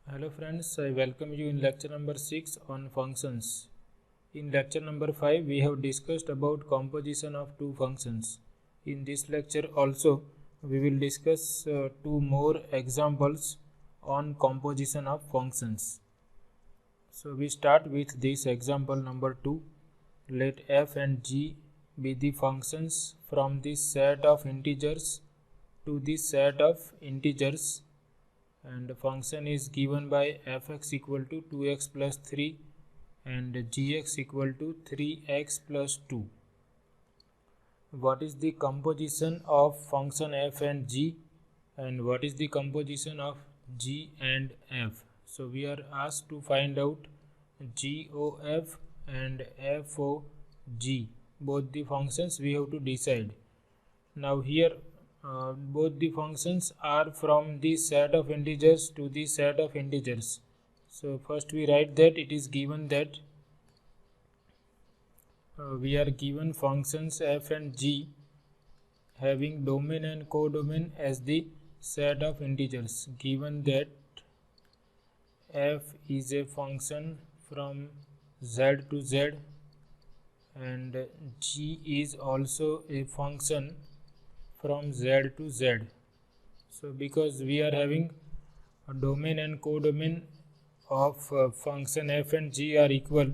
Hello friends, I welcome you in lecture number 6 on functions. In lecture number 5 we have discussed about composition of two functions. In this lecture also we will discuss two more examples on composition of functions. So we start with this example number 2. Let f and g be the functions from this set of integers to this set of integers, and the function is given by fx equal to 2x plus 3 and gx equal to 3x plus 2. What is the composition of function f and g, and what is the composition of g and f? So we are asked to find out GOF and FOG, both the functions we have to decide. Now here both the functions are from the set of integers to the set of integers. So first we write that it is given that we are given functions f and g having domain and codomain as the set of integers. Given that f is a function from z to z and g is also a function from z to z. So because we are having a domain and codomain of function f and g are equal,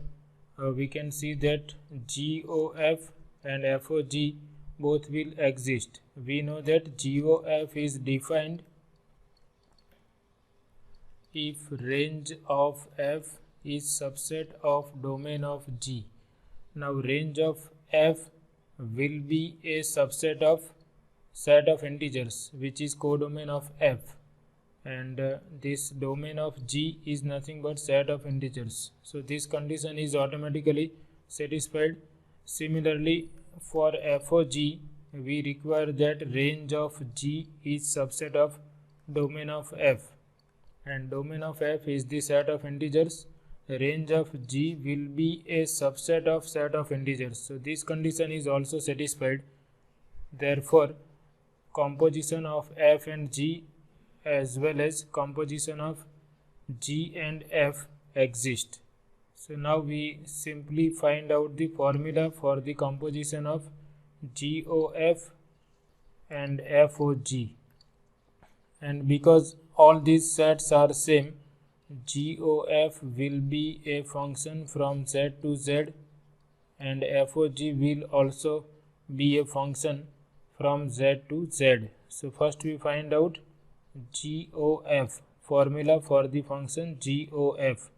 we can see that GOF and FOG both will exist. We know that GOF is defined if range of f is subset of domain of g. Now range of f will be a subset of set of integers which is codomain of f, and this domain of g is nothing but set of integers. So this condition is automatically satisfied. Similarly for FOG we require that range of g is subset of domain of f, and domain of f is the set of integers. Range of g will be a subset of set of integers. So this condition is also satisfied. Therefore composition of f and g as well as composition of g and f exist. So now we simply find out the formula for the composition of GOF and FOG, and because all these sets are same, GOF will be a function from z to z and FOG will also be a function from z to z. So first we find out GOF, formula for the function GOF.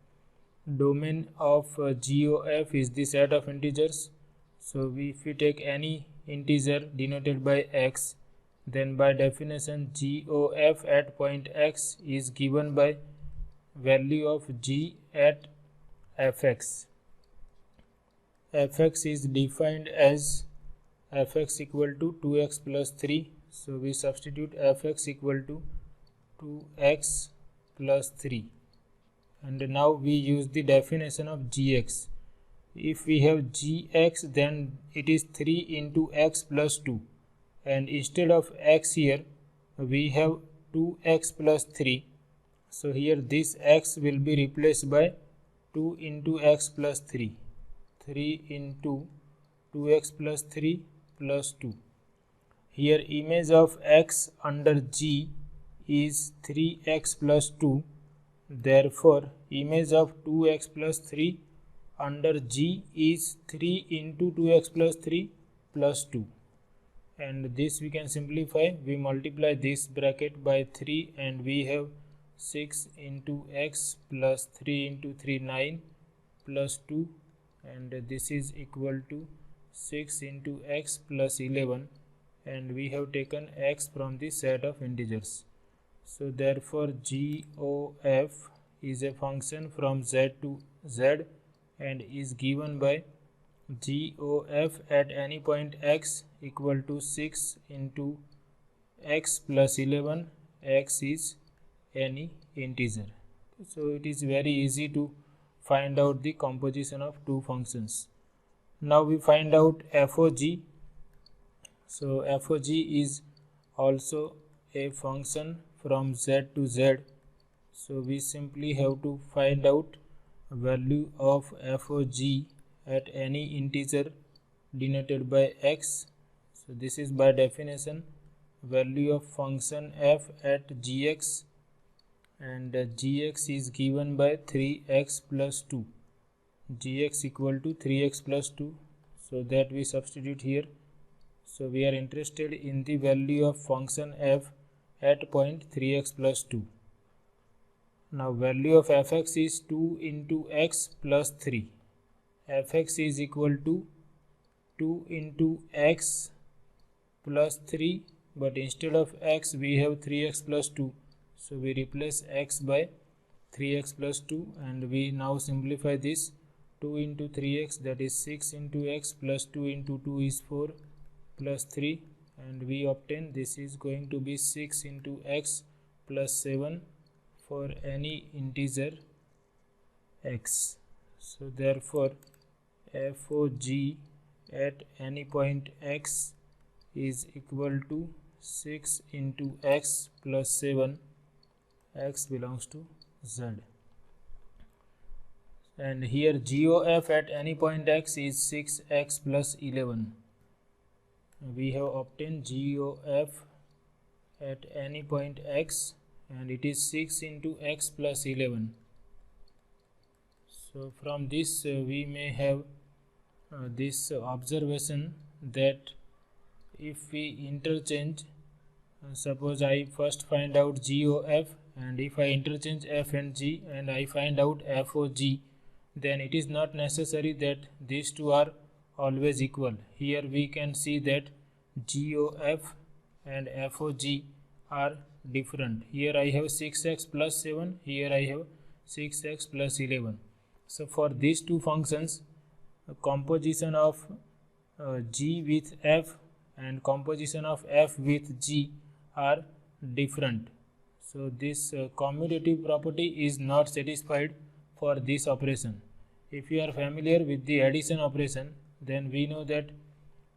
Domain of GOF is the set of integers. So if we take any integer denoted by x, then by definition GOF at point x is given by value of g at fx. Fx is defined as fx equal to 2x plus 3. So we substitute fx equal to 2x plus 3, and now we use the definition of gx. If we have gx, then it is 3 into x plus 2, and instead of x here we have 2x plus 3. So here this x will be replaced by 2 into x plus 3. 3 into 2x plus 3 plus 2. Here image of x under g is 3x plus 2. Therefore image of 2x plus 3 under g is 3 into 2x plus 3 plus 2. And this we can simplify. We multiply this bracket by 3 and we have 6 into x plus 3 into 3, 9 plus 2, and this is equal to 6 into x plus 11, and we have taken x from the set of integers. So therefore GOF is a function from z to z and is given by GOF at any point x equal to 6 into x plus 11. X is any integer. So it is very easy to find out the composition of two functions. Now we find out FOG. So FOG is also a function from z to z. So we simply have to find out value of f of g at any integer denoted by x. So this is by definition value of function f at gx, and gx is given by 3x plus 2, gx equal to 3x plus 2, so that we substitute here. So we are interested in the value of function f at point 3x plus 2. Now value of fx is 2 into x plus 3. Fx is equal to 2 into x plus 3, but instead of x we have 3x plus 2. So we replace x by 3x plus 2, and we now simplify this. 2 into 3x, that is 6 into x, plus 2 into 2 is 4, plus 3, and we obtain this is going to be 6 into x plus 7 for any integer x. So therefore f of g at any point x is equal to 6 into x plus 7, x belongs to z. And here g of f at any point x is 6x plus 11. We have obtained g of f at any point x, and it is 6 into x plus 11. So from this we may have this observation that if we interchange, suppose I first find out g of f, and if I interchange f and g and I find out f of g, then it is not necessary that these two are always equal. Here we can see that g of f and f of g are different. Here I have 6x plus 7, here I have 6x plus 11. So for these two functions, composition of g with f and composition of f with g are different. So this commutative property is not satisfied for this operation. If you are familiar with the addition operation, then we know that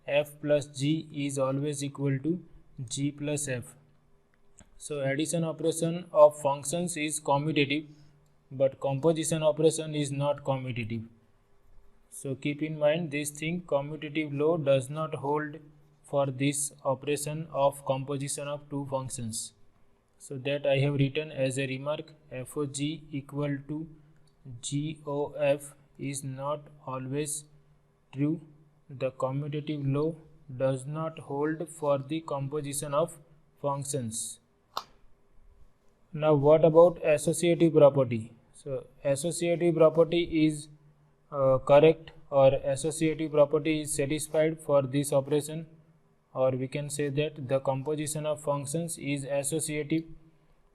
f plus g is always equal to g plus f. So addition operation of functions is commutative, but composition operation is not commutative. So keep in mind this thing, commutative law does not hold for this operation of composition of two functions. So that I have written as a remark, f of g equal to g of f is not always true. The commutative law does not hold for the composition of functions. Now what about associative property? So associative property is correct, or associative property is satisfied for this operation, or we can say that the composition of functions is associative.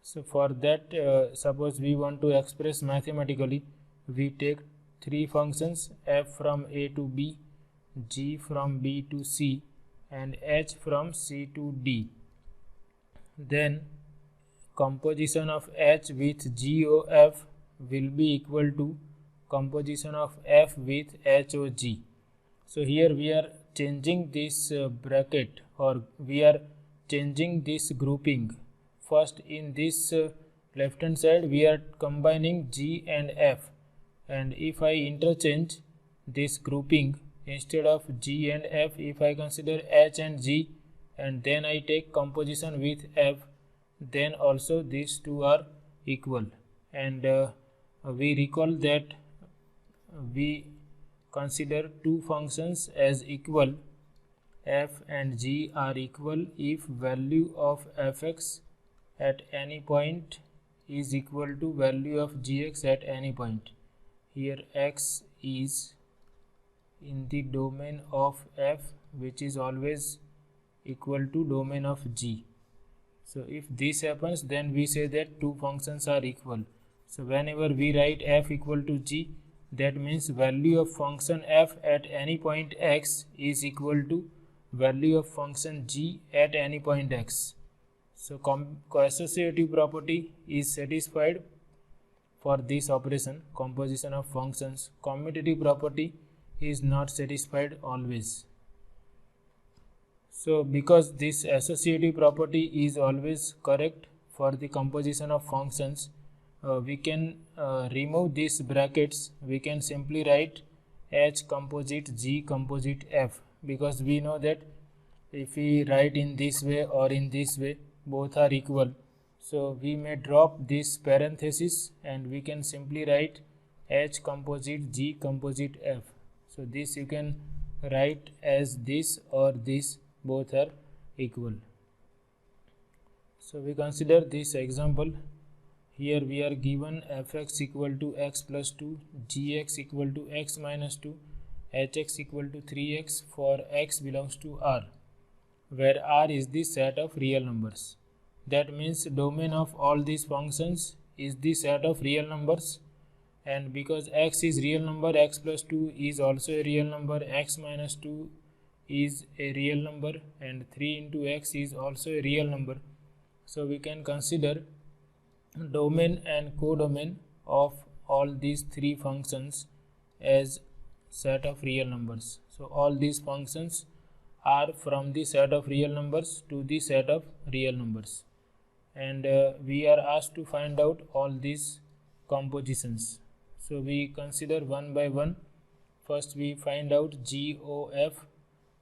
So for that, suppose we want to express mathematically, we take three functions, f from a to b, g from b to c, and h from c to d. Then composition of h with g of f will be equal to composition of f with h of g. So here we are changing this bracket, or we are changing this grouping. First in this left hand side we are combining g and f, and if I interchange this grouping, instead of g and f, if I consider h and g, and then I take composition with f, then also these two are equal. And we recall that we consider two functions as equal. F and g are equal if value of fx at any point is equal to value of gx at any point. Here x is in the domain of f, which is always equal to domain of g. So if this happens, then we say that two functions are equal. So whenever we write f equal to g, that means value of function f at any point x is equal to value of function g at any point x. So associative property is satisfied for this operation, composition of functions. Commutative property is not satisfied always. So because this associative property is always correct for the composition of functions, we can remove these brackets. We can simply write H composite G composite F, because we know that if we write in this way or in this way, both are equal. So we may drop this parenthesis and we can simply write H composite G composite F. So this you can write as this or this, both are equal. So we consider this example. Here we are given fx equal to x plus 2, gx equal to x minus 2, hx equal to 3x for x belongs to R, where R is the set of real numbers. That means domain of all these functions is the set of real numbers, and because x is real number, x plus 2 is also a real number, x minus 2 is a real number, and 3 into x is also a real number. So we can consider domain and codomain of all these three functions as set of real numbers. So all these functions are from the set of real numbers to the set of real numbers, and we are asked to find out all these compositions. So we consider one by one. First we find out GOF.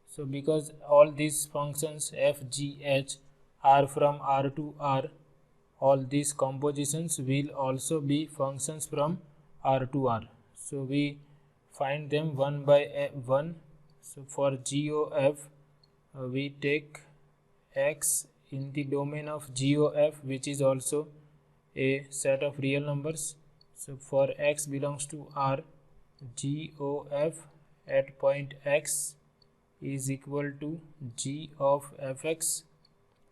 So because all these functions f, g, h are from R to R, all these compositions will also be functions from R to R. So we find them one by one. So for GOF, we take x in the domain of GOF, which is also a set of real numbers. So for x belongs to R, GOF at point x is equal to G of fx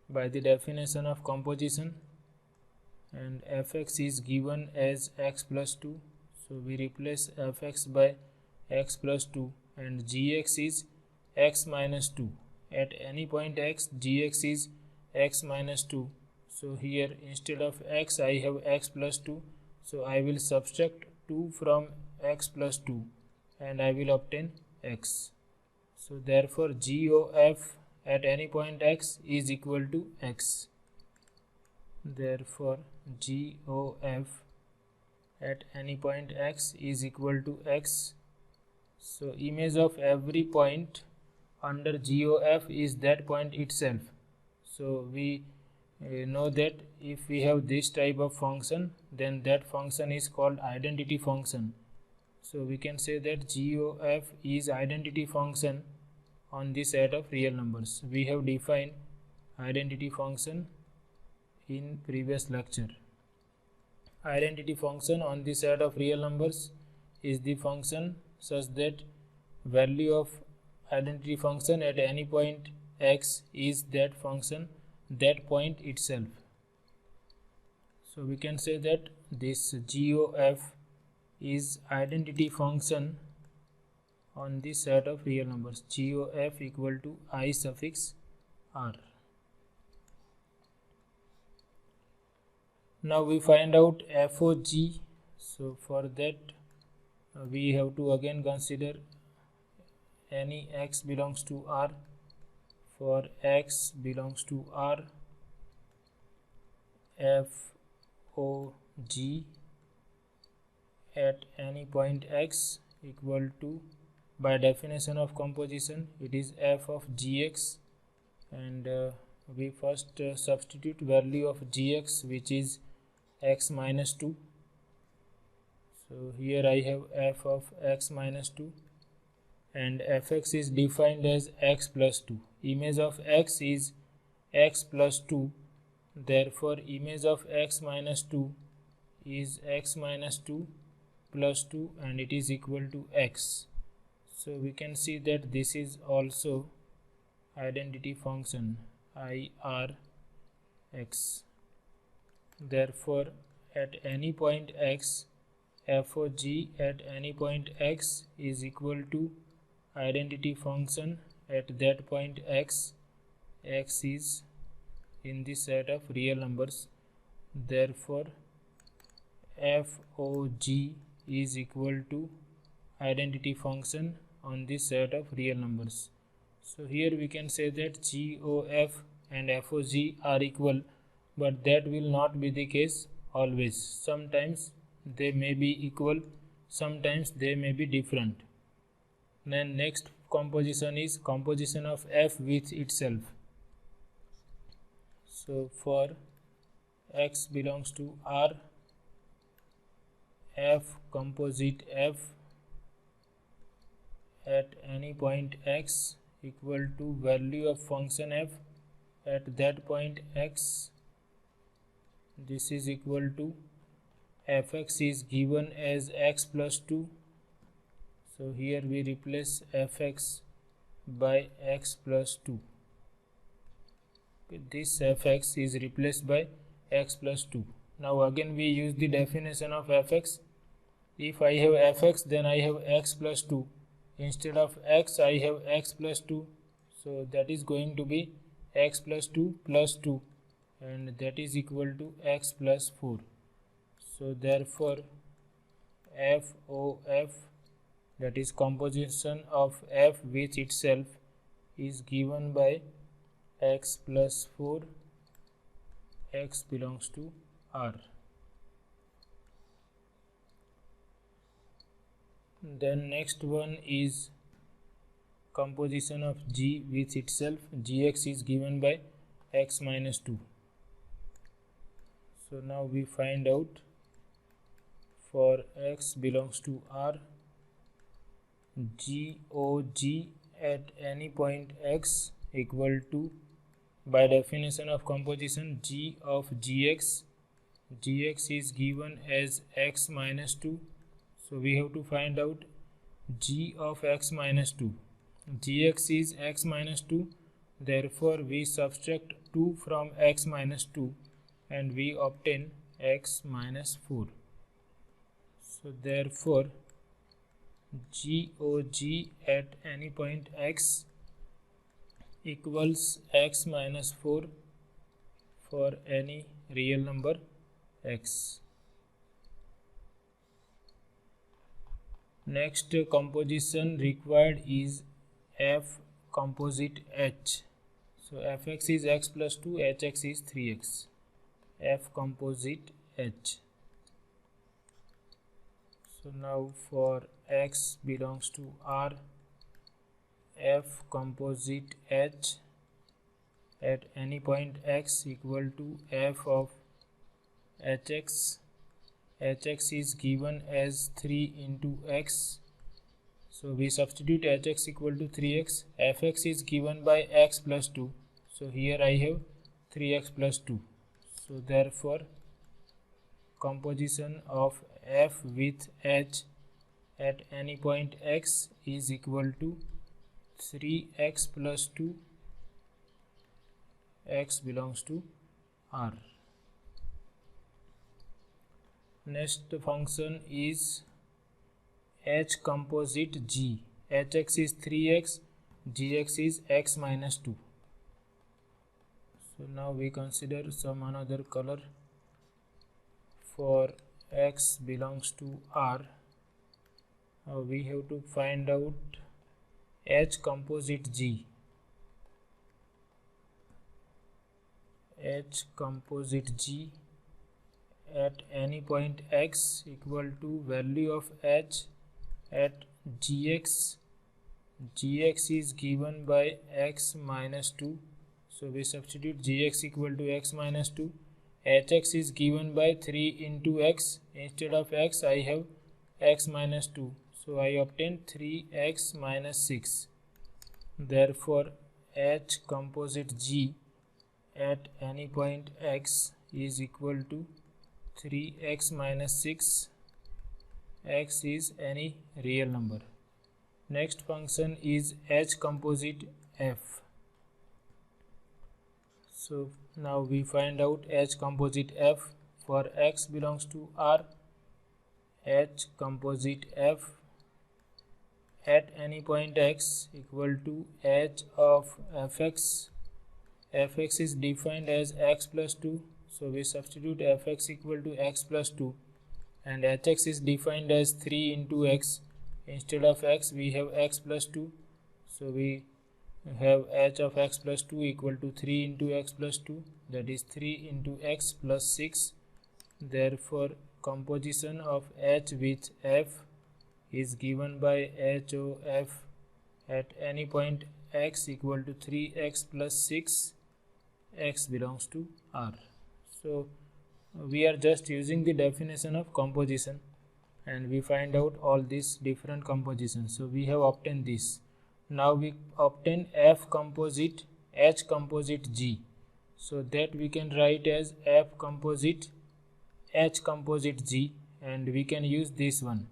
by the definition of composition, and fx is given as x plus 2. So we replace fx by x plus 2, and gx is x minus 2. At any point x, gx is x minus 2. So here instead of x I have x plus 2. So I will subtract 2 from x plus 2 and I will obtain x. So therefore GOF at any point x is equal to x. Therefore GOF at any point x is equal to x. So image of every point under GOF is that point itself. So we know that if we have this type of function, then that function is called identity function. So we can say that GOF is identity function on the set of real numbers. We have defined identity function in previous lecture. Identity function on the set of real numbers is the function such that value of identity function at any point x is that function, that point itself. So we can say that this GOF is identity function on the set of real numbers. GOF equal to I suffix R. Now we find out FOG. So for that we have to again consider any x belongs to R. For x belongs to R, FOG at any point x equal to, by definition of composition, it is f of gx, and we first substitute value of gx, which is x minus 2. So here I have f of x minus 2, and fx is defined as x plus 2. Image of x is x plus 2. Therefore image of x minus 2 is x minus 2 plus 2, and it is equal to x. So we can see that this is also identity function IRX. Therefore at any point x, FOG at any point x is equal to identity function at that point x. X is in the set of real numbers. Therefore FOG is equal to identity function on the set of real numbers. So here we can say that GOF and FOG are equal, but that will not be the case always. Sometimes they may be equal, sometimes they may be different. Then next composition is composition of f with itself. So for x belongs to R, f composite f at any point x equal to value of function f at that point x. This is equal to fx is given as x plus 2. So here we replace fx by x plus 2. This fx is replaced by x plus 2. Now again we use the definition of fx. If I have fx, then I have x plus 2. Instead of x, I have x plus 2. So that is going to be x plus 2 plus 2, and that is equal to x plus 4. So therefore FOF, that is composition of f with itself, is given by x plus 4, x belongs to R. Then next one is composition of G with itself. Gx is given by x minus 2. So now we find out for x belongs to R, GOG at any point x equal to, by definition of composition, G of Gx. Gx is given as x minus 2. So we have to find out G of x minus 2. Gx is x minus 2. Therefore we subtract 2 from x minus 2 and we obtain x minus 4. So therefore GOG at any point x equals x minus 4 for any real number x. Next composition required is f composite h. So fx is x plus 2, hx is 3x. F composite h. So now for x belongs to R, f composite h at any point x equal to f of hx. Hx is given as 3 into x. So we substitute hx equal to 3x. Fx is given by x plus 2. So here I have 3x plus 2. So therefore composition of f with h at any point x is equal to 3x plus 2. X belongs to R. Next function is h composite g. Hx is 3x, gx is x minus 2. So now we consider some another color. For x belongs to R, we have to find out h composite g. H composite g at any point x equal to value of h at gx. Gx is given by x minus 2. So we substitute gx equal to x minus 2. Hx is given by 3 into x. Instead of x, I have x minus 2. So I obtain 3x minus 6. Therefore h composite g at any point x is equal to 3x minus 6. X is any real number. Next function is h composite f. So now we find out h composite f. For x belongs to R, h composite f at any point x equal to h of fx. Fx is defined as x plus 2. So we substitute fx equal to x plus 2, and hx is defined as 3 into x. Instead of x, we have x plus 2. So we have h of x plus 2 equal to 3 into x plus 2, that is 3 into x plus 6. Therefore, composition of H with F is given by H of F at any point x equal to 3x plus 6, x belongs to R. So we are just using the definition of composition and we find out all these different compositions. So we have obtained this. Now we obtain F composite H composite G. So that we can write as F composite H composite G, and we can use this one.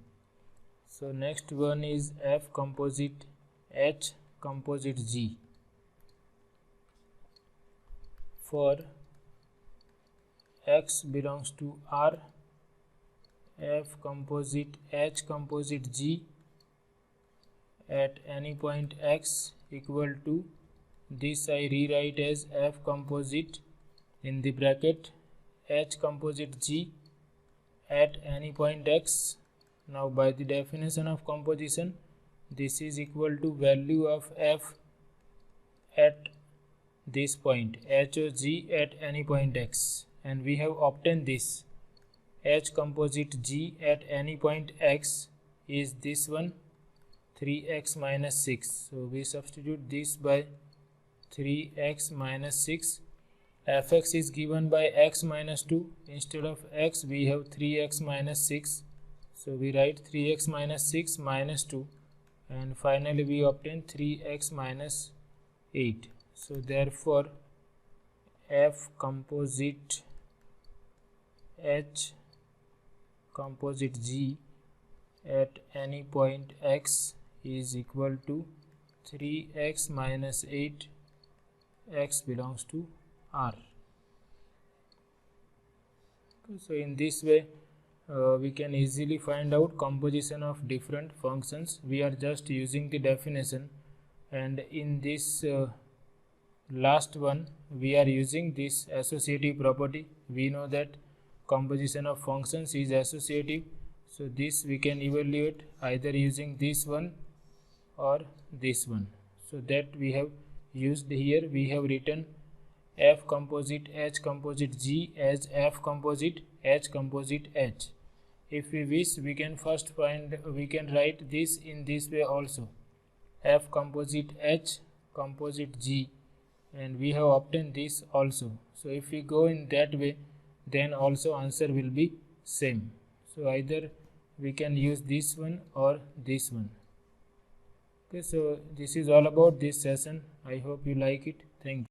So next one is F composite H composite G. For x belongs to R, F composite H composite G at any point x equal to, this I rewrite as F composite in the bracket H composite G at any point x. Now by the definition of composition, this is equal to value of F at this point H of G at any point x, and we have obtained this. H composite G at any point x is this one, 3x minus 6. So we substitute this by 3x minus 6. Fx is given by x minus 2. Instead of x we have 3x minus 6. So we write 3x minus 6 minus 2, and finally we obtain 3x minus 8. So therefore F composite H composite G at any point x is equal to 3x minus 8, x belongs to R. So in this way we can easily find out composition of different functions. We are just using the definition, and in this last one we are using this associative property. We know that composition of functions is associative, so this we can evaluate either using this one or this one. So that we have used here. We have written F composite H composite G as F composite H composite H. If we wish, we can write this in this way also, F composite H composite G, and we have obtained this also. So if we go in that way, then also answer will be same. So either we can use this one or this one. Okay, so this is all about this session. I hope you like it. Thank you.